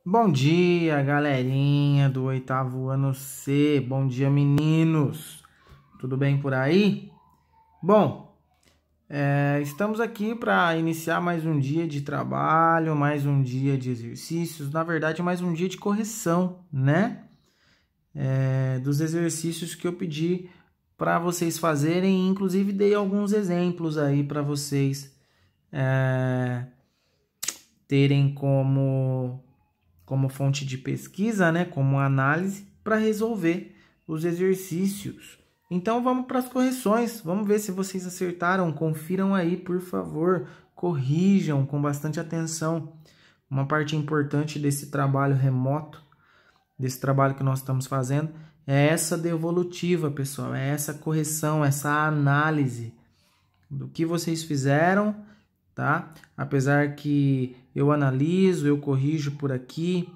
Bom dia, galerinha do oitavo ano C. Bom dia, meninos. Tudo bem por aí? Bom, estamos aqui para iniciar mais um dia de trabalho, mais um dia de exercícios, na verdade, mais um dia de correção, né? Dos exercícios que eu pedi para vocês fazerem, inclusive dei alguns exemplos aí para vocês terem como fonte de pesquisa, né, como análise, para resolver os exercícios. Então vamos para as correções, vamos ver se vocês acertaram, confiram aí, por favor, corrijam com bastante atenção. Uma parte importante desse trabalho remoto, desse trabalho que nós estamos fazendo, é essa devolutiva, pessoal, é essa correção, essa análise do que vocês fizeram, tá? Apesar que eu analiso, eu corrijo por aqui,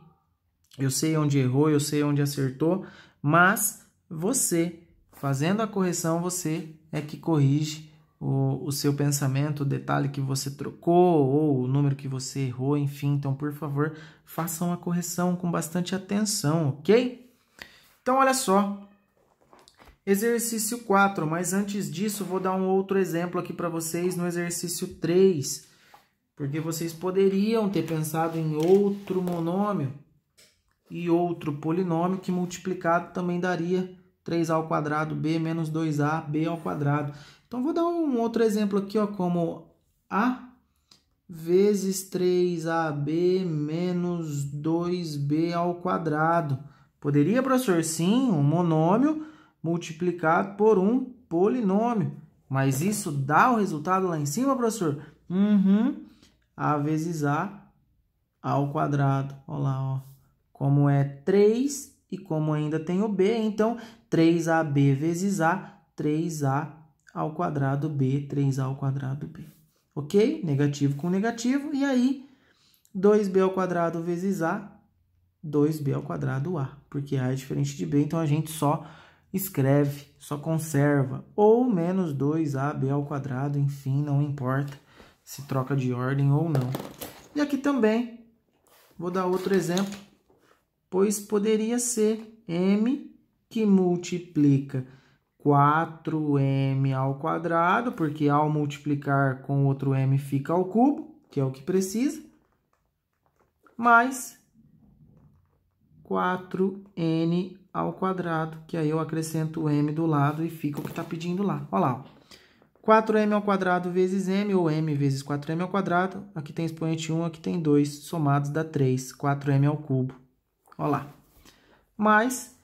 eu sei onde errou, eu sei onde acertou, mas você, fazendo a correção, você é que corrige o seu pensamento, o detalhe que você trocou ou o número que você errou, enfim. Então, por favor, façam a correção com bastante atenção, ok? Então, olha só. Exercício 4, mas antes disso, vou dar um outro exemplo aqui para vocês no exercício 3, porque vocês poderiam ter pensado em outro monômio e outro polinômio que multiplicado também daria 3a ao quadrado b menos 2ab ao quadrado. Então, vou dar um outro exemplo aqui, ó, como a vezes 3ab menos 2b ao quadrado. Poderia, professor? Sim, um monômio multiplicado por um polinômio. Mas isso dá o resultado lá em cima, professor? A vezes a ao quadrado. Olha lá, ó. Como é 3 e como ainda tem o b, então 3ab vezes a, 3a ao quadrado b, 3a ao quadrado b. Ok? Negativo com negativo. E aí, 2b ao quadrado vezes a, 2b ao quadrado a. Porque a é diferente de b, então a gente só escreve, só conserva. Ou menos 2ab ao quadrado, enfim, não importa se troca de ordem ou não. E aqui também, vou dar outro exemplo, pois poderia ser m que multiplica 4m ao quadrado, porque ao multiplicar com outro m fica ao cubo, que é o que precisa, mais 4n ao quadrado, que aí eu acrescento o m do lado e fica o que está pedindo lá. Olha lá, ó. 4m ao quadrado vezes m, ou m vezes 4m ao quadrado. Aqui tem expoente 1, aqui tem 2, somados dá 3, 4m ao cubo. Olha lá. Mais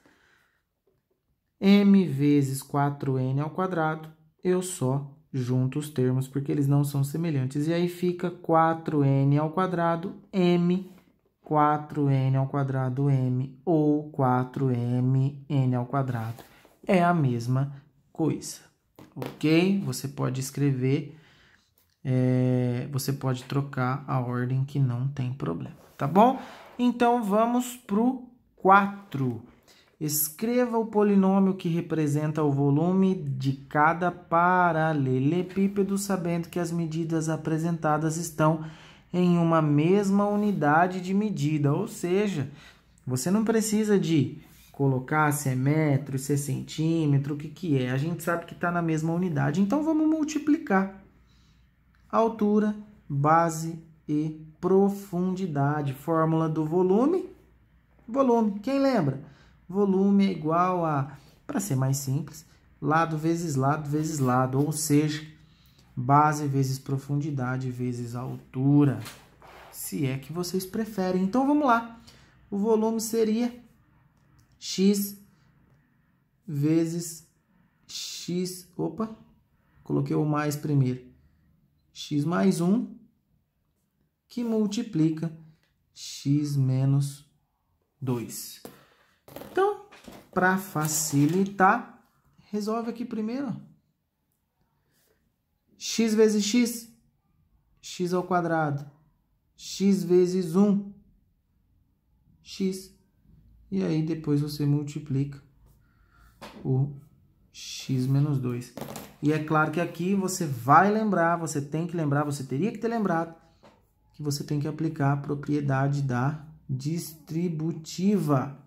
m vezes 4n ao quadrado, eu só junto os termos, porque eles não são semelhantes. E aí fica 4n ao quadrado, m, 4n ao quadrado, m, ou 4mn ao quadrado. É a mesma coisa. Ok? Você pode escrever, você pode trocar a ordem que não tem problema, tá bom? Então, vamos para o 4. Escreva o polinômio que representa o volume de cada paralelepípedo, sabendo que as medidas apresentadas estão em uma mesma unidade de medida. Ou seja, você não precisa de colocar se é metro, se é centímetro, o que é. A gente sabe que está na mesma unidade. Então, vamos multiplicar altura, base e profundidade. Fórmula do volume. Volume, quem lembra? Volume é igual a, para ser mais simples, lado vezes lado vezes lado. Ou seja, base vezes profundidade vezes altura. Se é que vocês preferem. Então, vamos lá. O volume seria x vezes x, opa, coloquei o mais primeiro, x mais 1, que multiplica x menos 2. Então, para facilitar, resolve aqui primeiro. X vezes x, x ao quadrado, x vezes 1, x. E aí, depois você multiplica o x menos 2. E é claro que aqui você vai lembrar, você tem que lembrar, você teria que ter lembrado que você tem que aplicar a propriedade da distributiva.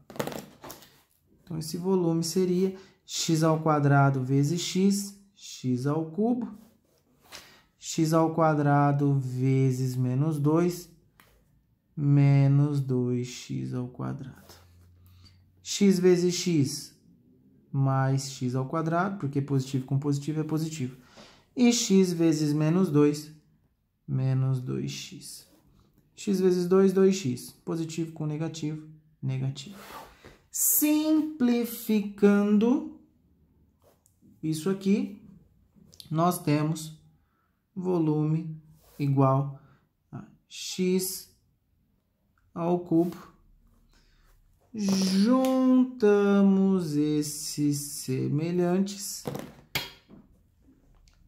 Então, esse volume seria x ao quadrado vezes x ao cubo, x ao quadrado vezes menos 2, menos 2x ao quadrado. X vezes x mais x ao quadrado, porque positivo com positivo é positivo. E x vezes menos 2, menos 2x. X vezes 2, 2x. Positivo com negativo, negativo. Simplificando isso aqui, nós temos volume igual a x ao cubo. Juntamos esses semelhantes.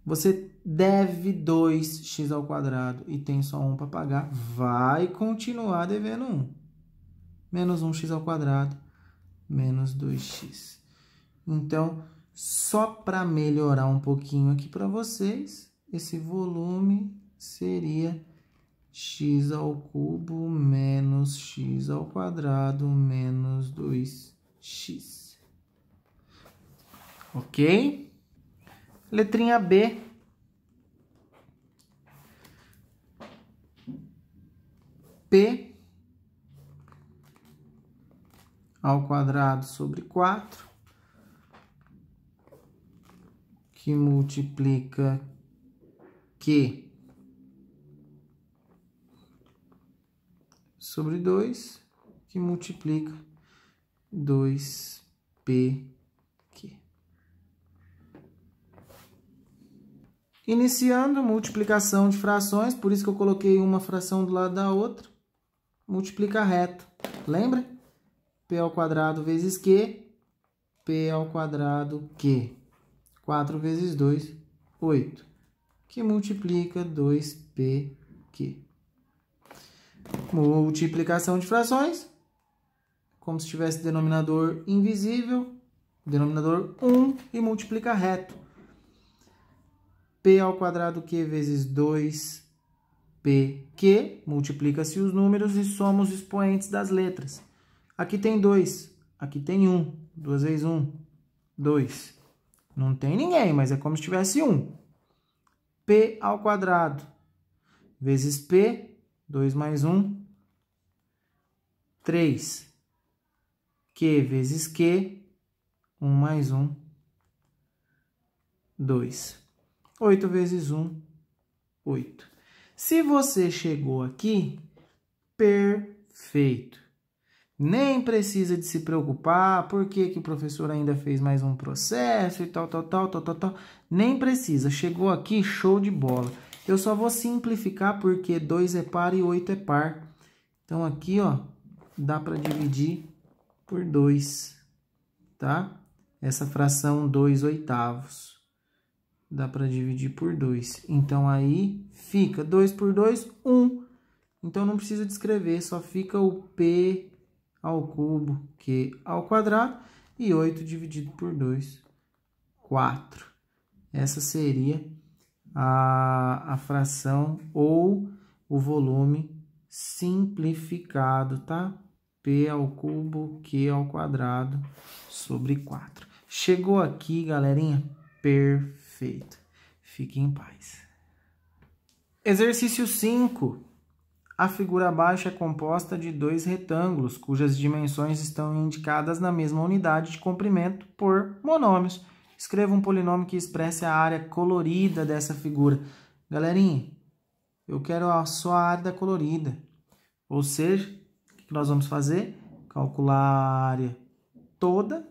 Você deve 2x ao quadrado e tem só 1 para pagar. Vai continuar devendo 1. Menos 1x ao quadrado, menos 2x. Então, só para melhorar um pouquinho aqui para vocês, esse volume seria x ao cubo menos x ao quadrado menos 2x. Ok? Letrinha B. P ao quadrado sobre 4, que multiplica Q sobre 2, que multiplica 2PQ. Iniciando multiplicação de frações, por isso que eu coloquei uma fração do lado da outra. Multiplica reto. Lembra? P ao quadrado vezes Q, P ao quadrado Q. 4 vezes 2, 8. Que multiplica 2PQ. Multiplicação de frações. Como se tivesse denominador invisível. Denominador 1 e multiplica reto. P ao quadrado Q vezes 2PQ. Multiplica-se os números e soma os expoentes das letras. Aqui tem 2. Aqui tem 1. 2 vezes 1, 2. Não tem ninguém, mas é como se tivesse 1. P ao quadrado vezes P, 2 mais 1, 3. Q vezes Q, 1 mais 1, 2. 8 vezes 1, 8. Se você chegou aqui, perfeito. Nem precisa de se preocupar, por que o professor ainda fez mais um processo e tal. Nem precisa. Chegou aqui, show de bola. Eu só vou simplificar porque 2 é par e 8 é par. Então, aqui, ó, dá para dividir por 2, tá? Essa fração 2/8. Dá para dividir por 2. Então, aí fica 2 por 2, 1. Então, não precisa de escrever, só fica o P ao cubo, Q ao quadrado, e 8 dividido por 2, 4. Essa seria a fração ou o volume simplificado, tá? P ao cubo, Q ao quadrado, sobre 4. Chegou aqui, galerinha? Perfeito. Fique em paz. Exercício 5. A figura abaixo é composta de 2 retângulos, cujas dimensões estão indicadas na mesma unidade de comprimento por monômios. Escreva um polinômio que expresse a área colorida dessa figura. Galerinha, eu quero só a área colorida. Ou seja, o que nós vamos fazer? Calcular a área toda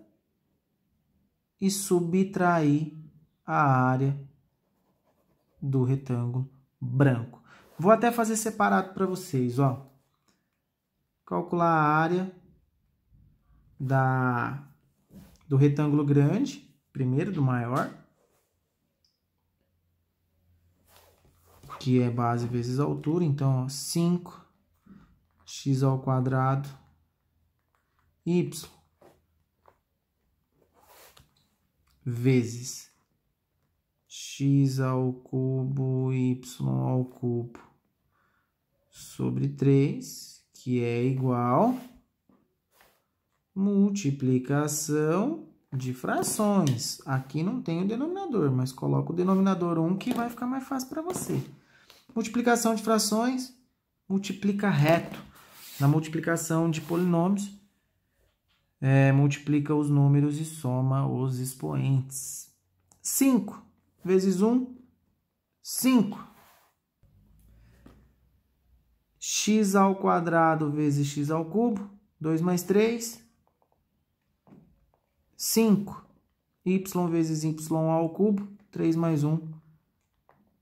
e subtrair a área do retângulo branco. Vou até fazer separado para vocês, ó. Calcular a área do retângulo grande, primeiro do maior, que é base vezes altura, então, ó, 5x ao quadrado y vezes x ao cubo y ao cubo sobre 3, que é igual multiplicação de frações. Aqui não tem o denominador, mas coloca o denominador 1 que vai ficar mais fácil para você. Multiplicação de frações, multiplica reto. Na multiplicação de polinômios, multiplica os números e soma os expoentes. 5 vezes 1, 5. X ao quadrado vezes x ao cubo, 2 mais 3, 5. Y vezes y ao cubo, 3 mais 1,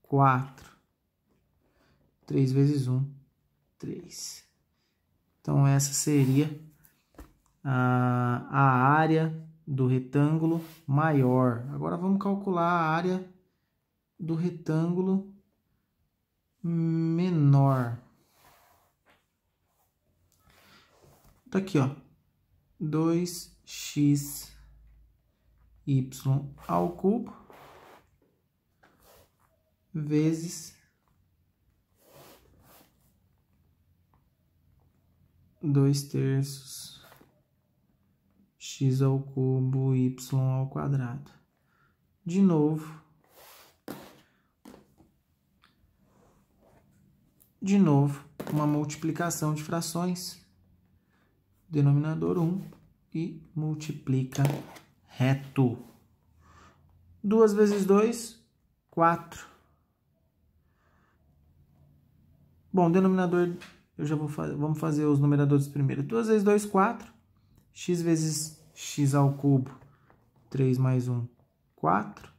4. 3 vezes 1, 3. Então, essa seria a área do retângulo maior. Agora, vamos calcular a área do retângulo menor. Tá aqui, ó. 2xy ao cubo vezes 2/3 x ao cubo y ao quadrado. De novo, uma multiplicação de frações, denominador 1 e multiplica reto. 2 vezes 2, 4. Bom, denominador, eu já vou fazer, vamos fazer os numeradores primeiro. 2 vezes 2, 4. X vezes x ao cubo, 3 mais 1, 4.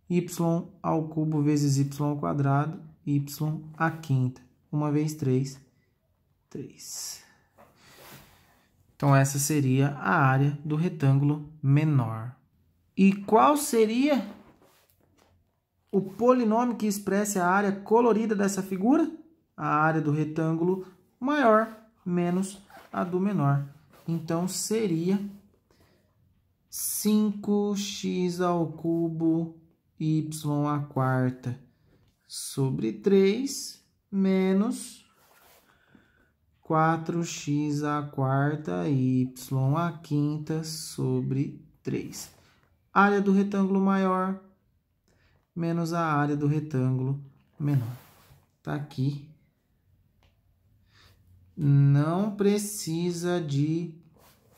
Y ao cubo vezes y ao quadrado, y à quinta. 1 vezes 3, 3. Então, essa seria a área do retângulo menor. E qual seria o polinômio que expresse a área colorida dessa figura? A área do retângulo maior menos a do menor. Então, seria 5x ao cubo y à quarta sobre 3 menos 4x à quarta y à quinta sobre 3. Área do retângulo maior menos a área do retângulo menor. Tá aqui. Não precisa de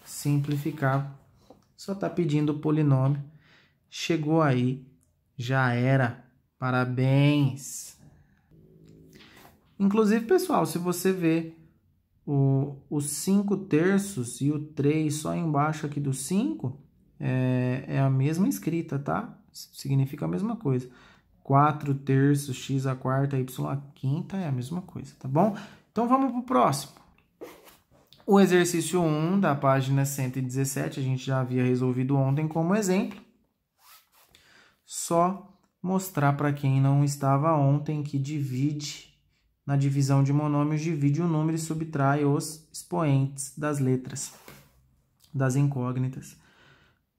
simplificar. Só tá pedindo o polinômio. Chegou aí. Já era. Parabéns. Inclusive, pessoal, se você ver os 5/3 e o 3 só embaixo aqui do 5, é a mesma escrita, tá? Significa a mesma coisa. 4/3 x à quarta, y à quinta é a mesma coisa, tá bom? Então, vamos para o próximo. O exercício 1 da página 117, a gente já havia resolvido ontem como exemplo. Só mostrar para quem não estava ontem que na divisão de monômios, divide o número e subtrai os expoentes das letras, das incógnitas.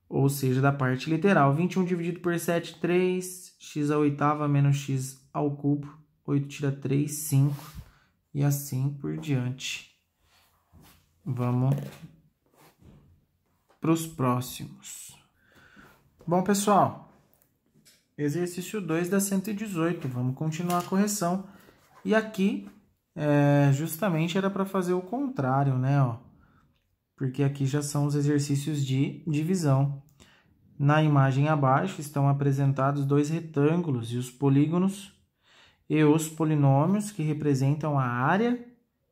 Ou seja, da parte literal. 21 dividido por 7, 3. X à oitava menos x ao cubo. 8 tira 3, 5. E assim por diante. Vamos para os próximos. Bom, pessoal. Exercício 2 da 118. Vamos continuar a correção. E aqui, justamente era para fazer o contrário, né? Ó. Porque aqui já são os exercícios de divisão. Na imagem abaixo estão apresentados 2 retângulos e os polígonos e os polinômios que representam a área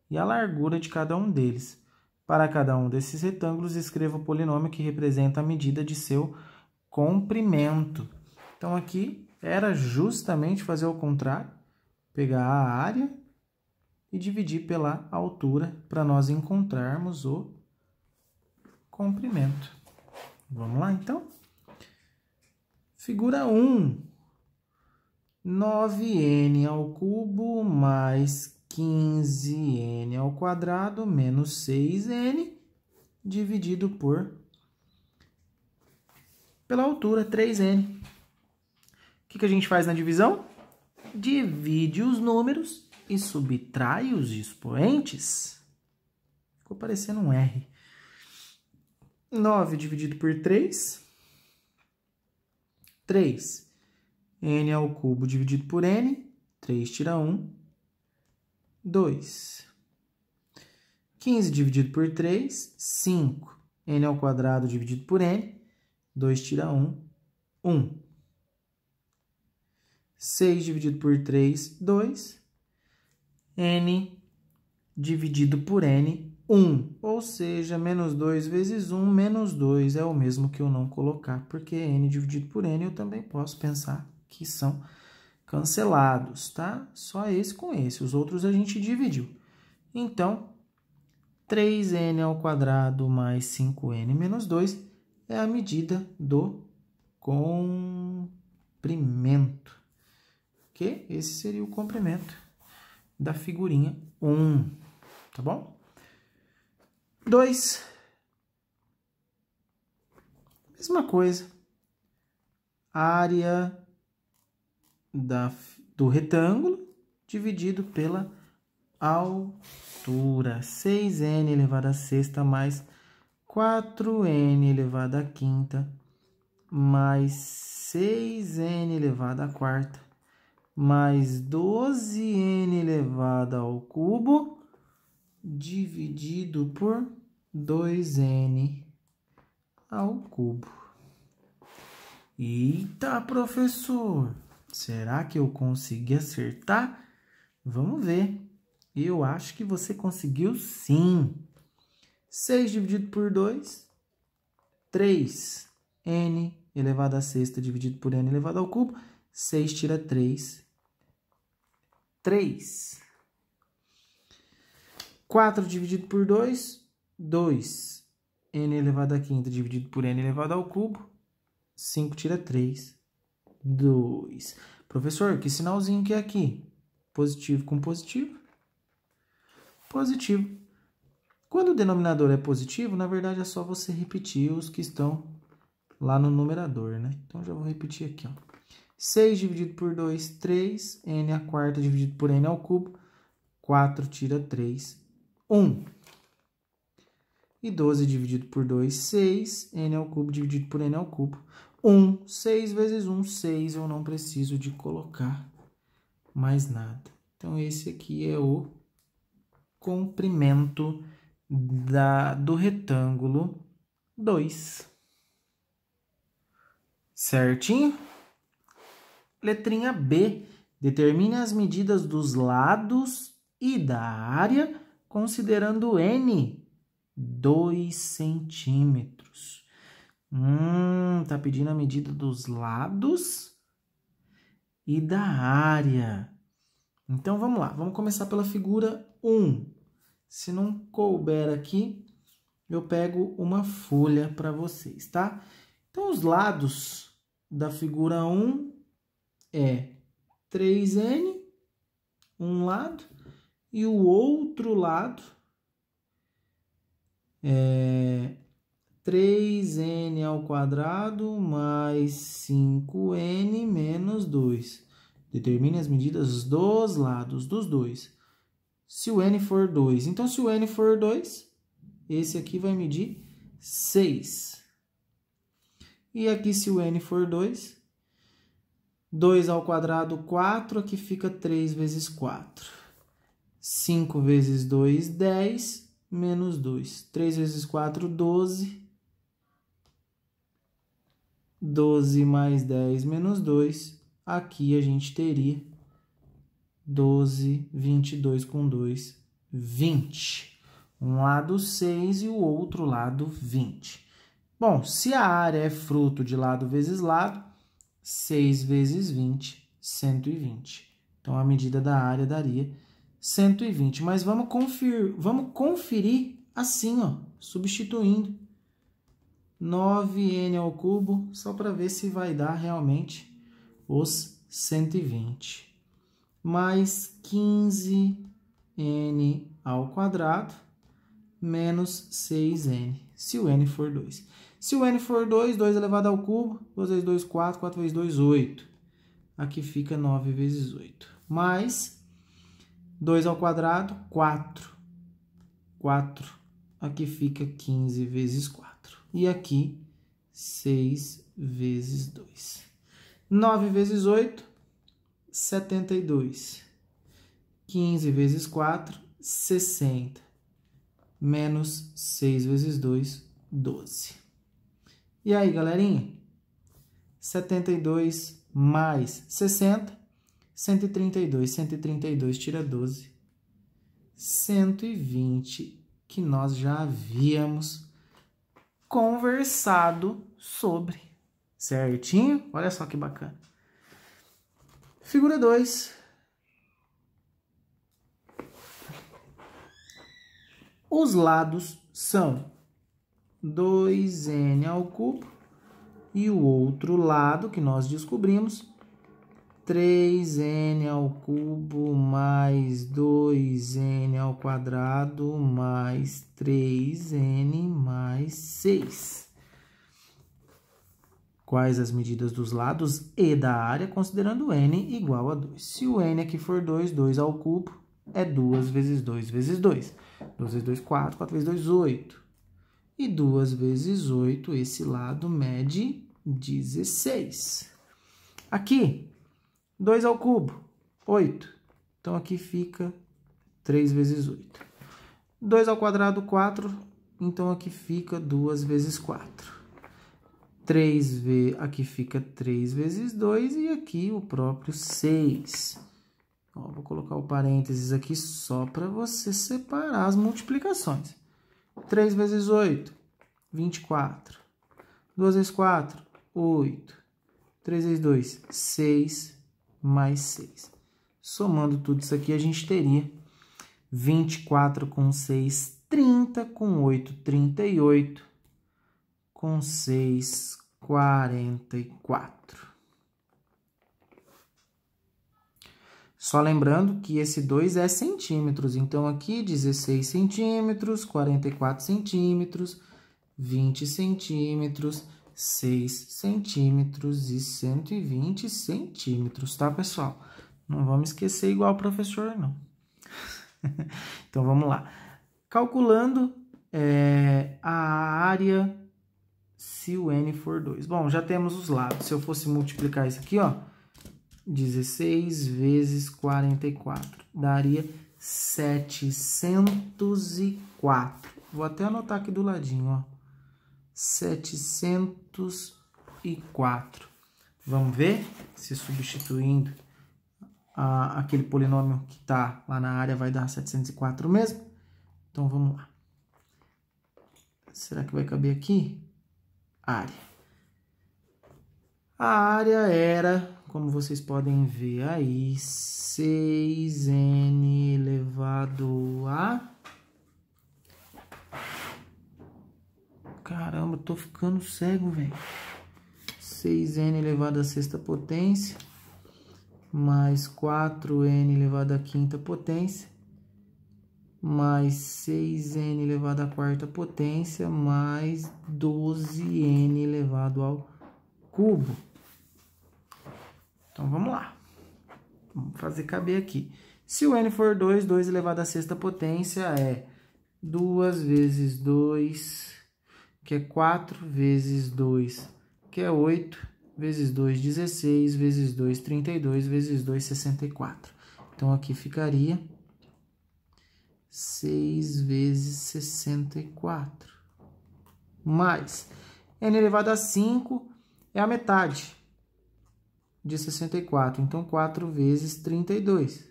e a largura de cada um deles. Para cada um desses retângulos, escreva o polinômio que representa a medida de seu comprimento. Então, aqui era justamente fazer o contrário. Pegar a área e dividir pela altura para nós encontrarmos o comprimento. Vamos lá, então? Figura 1. 9n ao cubo mais 15n ao quadrado menos 6n dividido pela altura, 3n. O que a gente faz na divisão? Divide os números e subtrai os expoentes, ficou parecendo um R. 9 dividido por 3, 3. N ao cubo dividido por N, 3 tira 1, 2. 15 dividido por 3, 5. N ao quadrado dividido por N, 2 tira 1, 1. 6 dividido por 3, 2. N dividido por N, 1. Ou seja, menos 2 vezes 1, menos 2 é o mesmo que eu não colocar, porque N dividido por N eu também posso pensar que são cancelados, tá? Só esse com esse, os outros a gente dividiu. Então, 3n ao quadrado mais 5n menos 2 é a medida do comprimento. Ok? Esse seria o comprimento da figurinha 1, tá bom? 2. Mesma coisa. Área do retângulo dividido pela altura. 6n elevado à sexta mais 4n elevado à quinta mais 6n elevado à quarta mais 12n elevado ao cubo dividido por 2n ao cubo. Eita, professor! Será que eu consegui acertar? Vamos ver. Eu acho que você conseguiu sim. 6 dividido por 2, 3. N elevado à sexta dividido por n elevado ao cubo. 6 tira 3, 3. 4 dividido por 2, 2. N elevado à quinta dividido por n elevado ao cubo. 5 tira 3, 2. Professor, que sinalzinho que é aqui? Positivo com positivo? Positivo. Quando o denominador é positivo, na verdade é só você repetir os que estão lá no numerador, né? Então, já vou repetir aqui, ó. 6 dividido por 2, 3. N à quarta dividido por n ao cubo. 4 tira 3, 1. E 12 dividido por 2, 6. N ao cubo dividido por n ao cubo. 1. 6 vezes 1, 6. Eu não preciso de colocar mais nada. Então, esse aqui é o comprimento do retângulo 2. Certinho? Letrinha B. Determine as medidas dos lados e da área, considerando N 2 centímetros. Tá pedindo a medida dos lados e da área. Então, vamos lá. Vamos começar pela figura 1. Se não couber aqui, eu pego uma folha para vocês, tá? Então, os lados da figura 1 é 3n, um lado, e o outro lado é 3n ao quadrado mais 5n menos 2. Determine as medidas dos lados, dos dois. Se o n for 2, então se o n for 2, esse aqui vai medir 6. E aqui se o n for 2, 2 ao quadrado, 4, aqui fica 3 vezes 4. 5 vezes 2, 10, menos 2. 3 vezes 4, 12. 12 mais 10 menos 2. Aqui a gente teria 12, 22 com 2, 20. Um lado 6 e o outro lado 20. Bom, se a área é fruto de lado vezes lado, 6 vezes 20, 120. Então, a medida da área daria 120. Mas vamos conferir assim, ó, substituindo 9n ao cubo, só para ver se vai dar realmente os 120. Mais 15n ao quadrado, menos 6n, se o n for 2. Se o n for 2, 2 elevado ao cubo, 2 vezes 2, 4, 4 vezes 2, 8. Aqui fica 9 vezes 8. Mais 2 ao quadrado, 4. 4. Aqui fica 15 vezes 4. E aqui, 6 vezes 2. 9 vezes 8, 72. 15 vezes 4, 60. Menos 6 vezes 2, 12. E aí, galerinha? 72 mais 60, 132. 132 tira 12. 120, que nós já havíamos conversado sobre. Certinho? Olha só que bacana. Figura 2. Os lados são 2n ao cubo e o outro lado que nós descobrimos, 3n ao cubo mais 2n ao quadrado mais 3n mais 6. Quais as medidas dos lados e da área, considerando n igual a 2? Se o n aqui for 2, 2 ao cubo é 2 vezes 2 vezes 2. 2 vezes 2, 4. 4 vezes 2, 8. E 2 vezes 8, esse lado mede 16. Aqui, 2 ao cubo, 8. Então, aqui fica 3 vezes 8. 2 ao quadrado, 4. Então, aqui fica 2 vezes 4. Aqui fica 3 vezes 2 e aqui o próprio 6. Ó, vou colocar o parênteses aqui só para você separar as multiplicações. 3 vezes 8, 24. 2 vezes 4, 8. 3 vezes 2, 6, mais 6. Somando tudo isso aqui, a gente teria 24 com 6, 30, com 8, 38, com 6, 44. Só lembrando que esse 2 é centímetros, então aqui 16 centímetros, 44 centímetros, 20 centímetros, 6 centímetros e 120 centímetros, tá, pessoal? Não vamos esquecer igual o professor, não. Então, vamos lá. Calculando a área se o n for 2. Bom, já temos os lados. Se eu fosse multiplicar isso aqui, ó, 16 vezes 44, daria 704. Vou até anotar aqui do ladinho, ó. 704. Vamos ver se substituindo aquele polinômio que está lá na área vai dar 704 mesmo? Então, vamos lá. Será que vai caber aqui? Área. A área era, como vocês podem ver aí, 6n elevado a... Caramba, tô ficando cego, velho. 6n elevado à sexta potência, mais 4n elevado à quinta potência, mais 6n elevado à quarta potência, mais 12n elevado ao cubo. Então, vamos lá. Vamos fazer caber aqui. Se o n for 2, 2 elevado à sexta potência é 2 vezes 2, que é 4, vezes 2, que é 8, vezes 2, 16, vezes 2, 32, vezes 2, 64. Então, aqui ficaria 6 vezes 64. Mais n elevado a 5 é a metade de 64. Então, 4 vezes 32.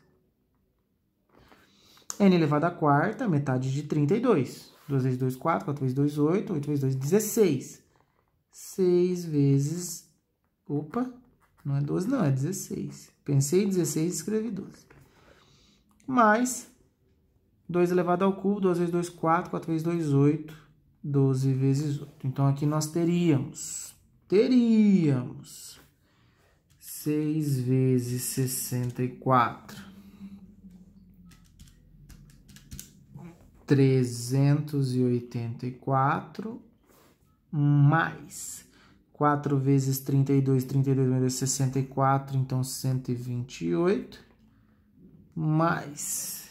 N elevado a quarta, metade de 32. 2 vezes 2, 4. 4 vezes 2, 8. 8 vezes 2, 16. 6 vezes... Opa, não é 12, não, é 16. Pensei em 16 e escrevi 12. Mais 2 elevado ao cubo, 2 vezes 2, 4. 4 vezes 2, 8. 12 vezes 8. Então, aqui nós teríamos 6 vezes 64. 384 mais 4 vezes 32, 32 vezes 64, então 128, mais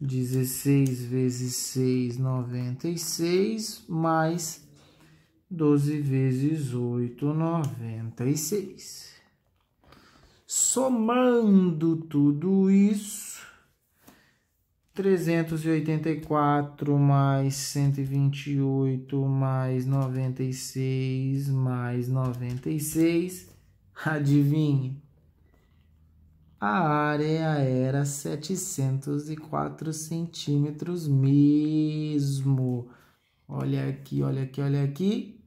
16 vezes 6, 96, mais 12 vezes 8, 96. Somando tudo isso, 384 mais 128 mais 96 mais 96, adivinhe? A área era 704 centímetros mesmo. Olha aqui, olha aqui, olha aqui.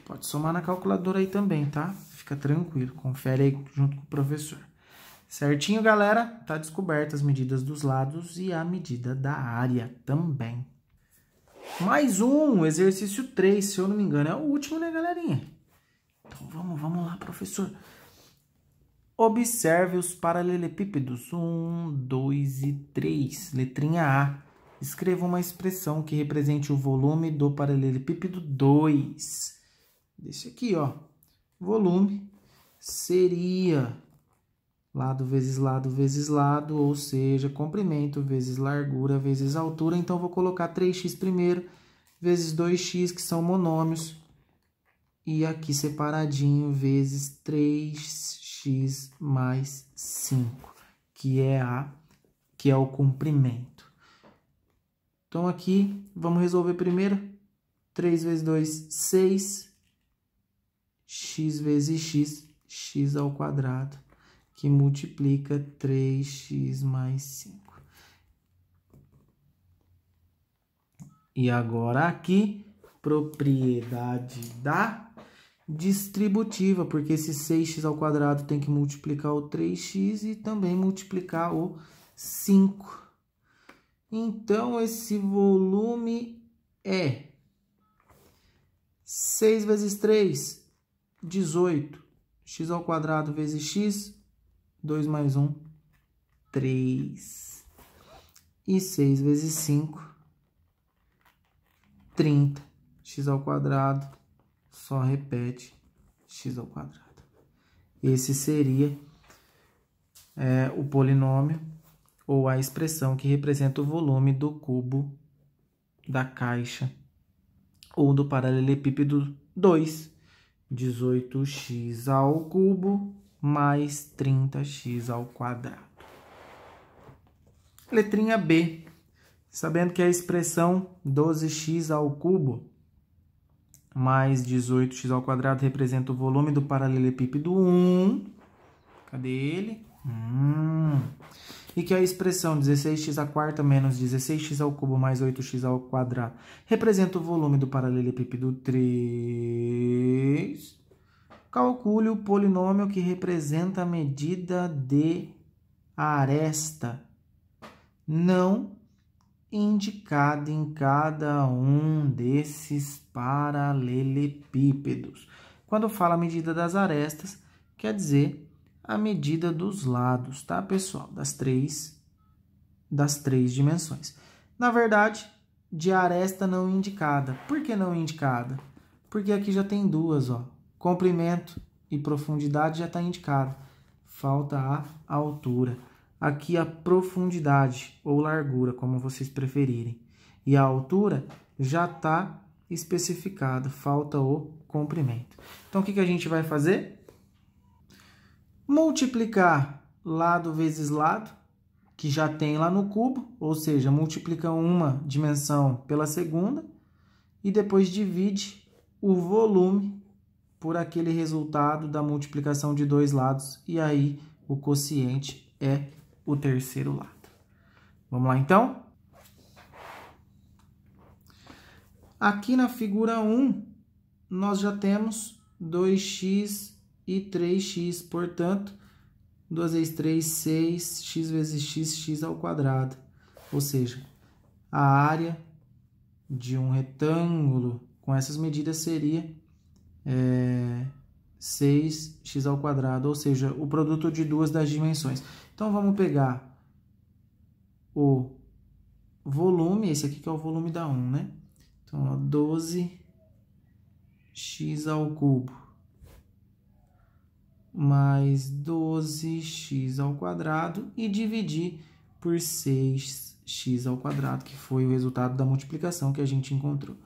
Pode somar na calculadora aí também, tá? Fica tranquilo, confere aí junto com o professor. Certinho, galera? Tá descoberta as medidas dos lados e a medida da área também. Mais um, exercício 3, se eu não me engano, é o último, né, galerinha? Então vamos lá, professor. Observe os paralelepípedos 1, 2 e 3. Letrinha A. Escreva uma expressão que represente o volume do paralelepípedo 2. Deixa aqui, ó. Volume seria lado vezes lado, ou seja, comprimento vezes largura vezes altura. Então, vou colocar 3x primeiro, vezes 2x, que são monômios. E aqui separadinho, vezes 3x mais 5, que é o comprimento. Então, aqui, vamos resolver primeiro. 3 vezes 2, 6. X vezes x, x ao quadrado, que multiplica 3x mais 5. E agora aqui, propriedade da distributiva, porque esse 6x ao quadrado tem que multiplicar o 3x e também multiplicar o 5. Então, esse volume é 6 vezes 3, 18. X ao quadrado vezes x, 2 mais 1, 3. E 6 vezes 5, 30. X ao quadrado, só repete x ao quadrado. Esse seria o polinômio ou a expressão que representa o volume do cubo da caixa ou do paralelepípedo 2. 18x ao cubo mais 30x ao quadrado. Letrinha B. Sabendo que a expressão 12x ao cubo mais 18x ao quadrado representa o volume do paralelepípedo 1. Cadê ele? E que a expressão 16x à quarta menos 16x ao cubo mais 8x ao quadrado representa o volume do paralelepípedo 3. Calcule o polinômio que representa a medida de aresta não indicada em cada um desses paralelepípedos. Quando fala a medida das arestas, quer dizer a medida dos lados, tá, pessoal? Das três dimensões. Na verdade, de aresta não indicada. Por que não indicada? Porque aqui já tem duas, ó. Comprimento e profundidade já está indicado. Falta a altura. Aqui a profundidade ou largura, como vocês preferirem. E a altura já está especificado. Falta o comprimento. Então, o que a gente vai fazer? Multiplicar lado vezes lado, que já tem lá no cubo, ou seja, multiplica uma dimensão pela segunda, e depois divide o volume por aquele resultado da multiplicação de dois lados, e aí o quociente é o terceiro lado. Vamos lá, então? Aqui na figura 1, nós já temos 2x e 3x, portanto, 2 vezes 3, 6, x vezes x, x ao quadrado. Ou seja, a área de um retângulo com essas medidas seria 6x ao quadrado, ou seja, o produto de duas das dimensões. Então, vamos pegar o volume, esse aqui que é o volume da 1, né? Então, ó, 12x ao cubo mais 12x ao quadrado e dividir por 6x ao quadrado, que foi o resultado da multiplicação que a gente encontrou.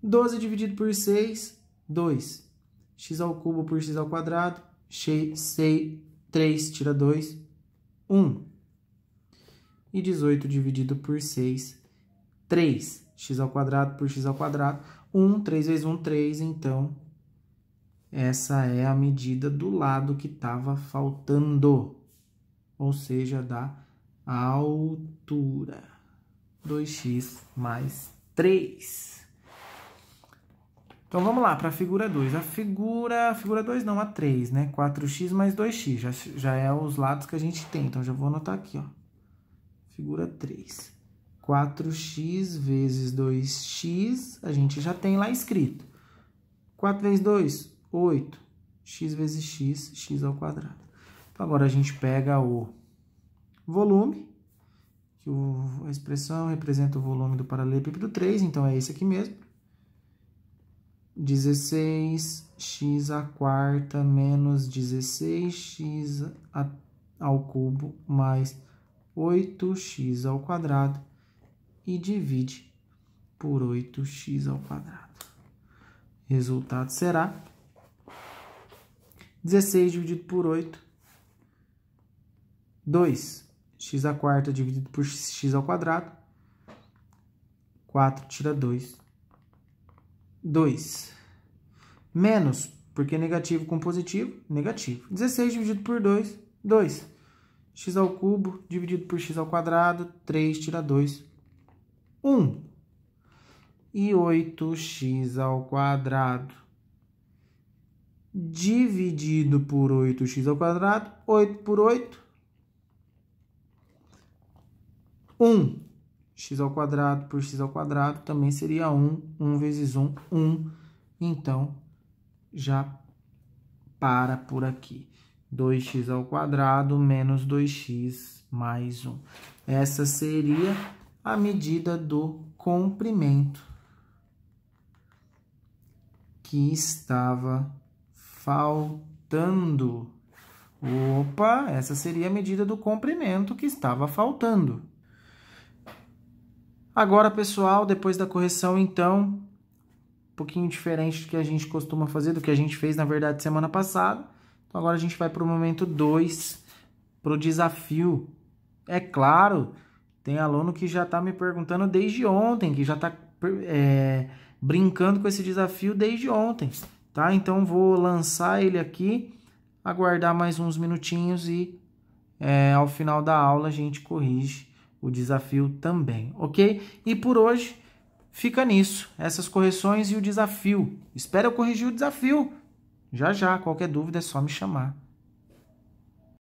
12 dividido por 6, 2. X ao cubo por x ao quadrado, 3 tira 2, 1. E 18 dividido por 6, 3. X ao quadrado por x ao quadrado, 1, 3 vezes 1, 3. Então, essa é a medida do lado que estava faltando, ou seja, da altura. 2x mais 3. Então, vamos lá para a figura 2. A figura 2 não, a 3, né? 4x mais 2x, já é os lados que a gente tem. Então, já vou anotar aqui, ó. Figura 3. 4x vezes 2x, a gente já tem lá escrito. 4 vezes 2, 8. X vezes x, x ao quadrado. Então, agora a gente pega o volume, que a expressão representa o volume do paralelepípedo 3, então é esse aqui mesmo. 16x à quarta menos 16x ao cubo mais 8x ao quadrado e divide por 8x ao quadrado. Resultado será 16 dividido por 8, 2. X à quarta dividido por x ao quadrado, 4 tira 2, 2. Menos, porque negativo com positivo, negativo. 16 dividido por 2, 2. X ao cubo dividido por x ao quadrado, 3 tira 2, 1. E 8x ao quadrado dividido por 8x ao quadrado, 8 por 8, 1. X ao quadrado por x ao quadrado também seria 1. 1 vezes 1, 1. Então, já para por aqui. 2x ao quadrado menos 2x mais 1. Essa seria a medida do comprimento que estava faltando. Opa, essa seria a medida do comprimento que estava faltando. Agora, pessoal, depois da correção, então, um pouquinho diferente do que a gente costuma fazer, do que a gente fez, na verdade, semana passada. Então, agora a gente vai para o momento 2, para o desafio. É claro, tem aluno que já está me perguntando desde ontem, que já está brincando com esse desafio desde ontem, tá? Então, vou lançar ele aqui, aguardar mais uns minutinhos e ao final da aula a gente corrige o desafio também, ok? E por hoje fica nisso, essas correções e o desafio. Espero eu corrigir o desafio. Já, qualquer dúvida é só me chamar.